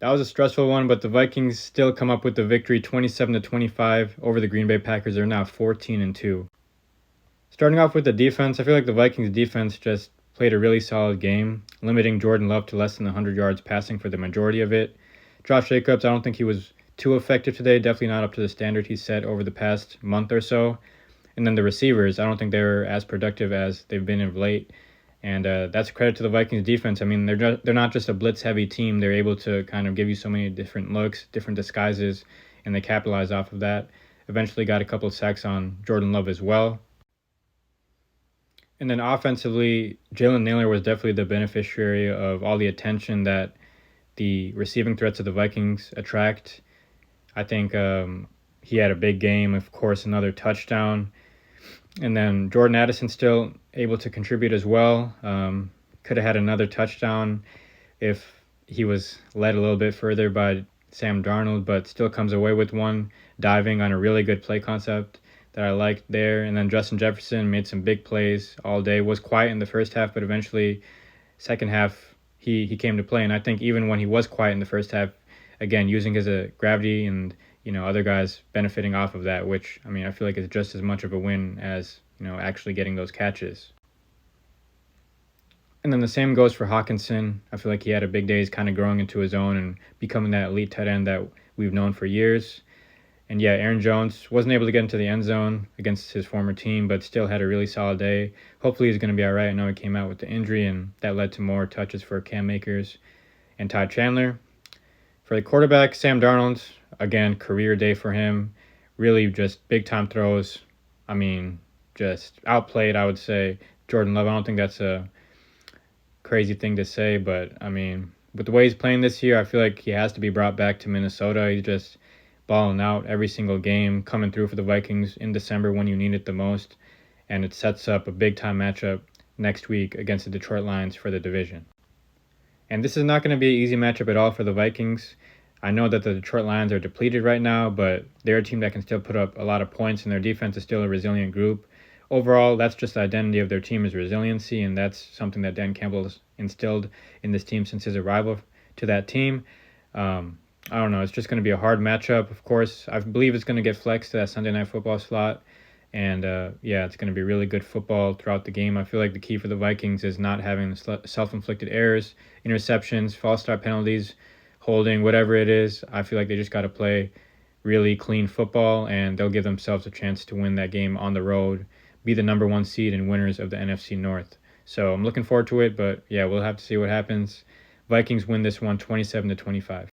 That was a stressful one, but the Vikings still come up with the victory 27-25 over the Green Bay Packers. They're now 14-2. Starting off with the defense, I feel like the Vikings defense just played a really solid game, limiting Jordan Love to less than 100 yards passing for the majority of it. Josh Jacobs, I don't think he was too effective today, definitely not up to the standard he set over the past month or so. And then the receivers, I don't think they were as productive as they've been of late. And that's a credit to the Vikings defense. I mean, they're not just a blitz heavy team. They're able to kind of give you so many different looks, different disguises, and they capitalize off of that. Eventually got a couple of sacks on Jordan Love as well. And then offensively, Jalen Nailor was definitely the beneficiary of all the attention that the receiving threats of the Vikings attract. I think he had a big game, of course, another touchdown. And then Jordan Addison still able to contribute as well. Could have had another touchdown if he was led a little bit further by Sam Darnold, but still comes away with one, diving on a really good play concept that I liked there. And then Justin Jefferson made some big plays all day. Was quiet in the first half, but eventually, second half, he came to play. And I think even when he was quiet in the first half, again, using his gravity and other guys benefiting off of that, which, I mean, I feel like is just as much of a win as, actually getting those catches. And then the same goes for Hawkinson. I feel like he had a big day. He's kind of growing into his own and becoming that elite tight end that we've known for years. And yeah, Aaron Jones wasn't able to get into the end zone against his former team, but still had a really solid day. Hopefully he's going to be all right. I know he came out with the injury, and that led to more touches for Cam Akers and Ty Chandler. For the quarterback, Sam Darnold, again, career day for him. Really just big-time throws. I mean, just outplayed, I would say, Jordan Love. I don't think that's a crazy thing to say, but, I mean, with the way he's playing this year, I feel like he has to be brought back to Minnesota. He's just balling out every single game, coming through for the Vikings in December when you need it the most. And it sets up a big-time matchup next week against the Detroit Lions for the division. And this is not going to be an easy matchup at all for the Vikings. I know that the Detroit Lions are depleted right now, but they're a team that can still put up a lot of points, and their defense is still a resilient group. Overall, that's just the identity of their team is resiliency, and that's something that Dan Campbell has instilled in this team since his arrival to that team. I don't know. It's just going to be a hard matchup, of course. I believe it's going to get flexed to that Sunday Night Football slot. And, yeah, it's going to be really good football throughout the game. I feel like the key for the Vikings is not having self-inflicted errors, interceptions, false start penalties, holding, whatever it is. I feel like they just got to play really clean football, and they'll give themselves a chance to win that game on the road, be the number one seed and winners of the NFC North. So I'm looking forward to it, but, yeah, we'll have to see what happens. Vikings win this one 27-25.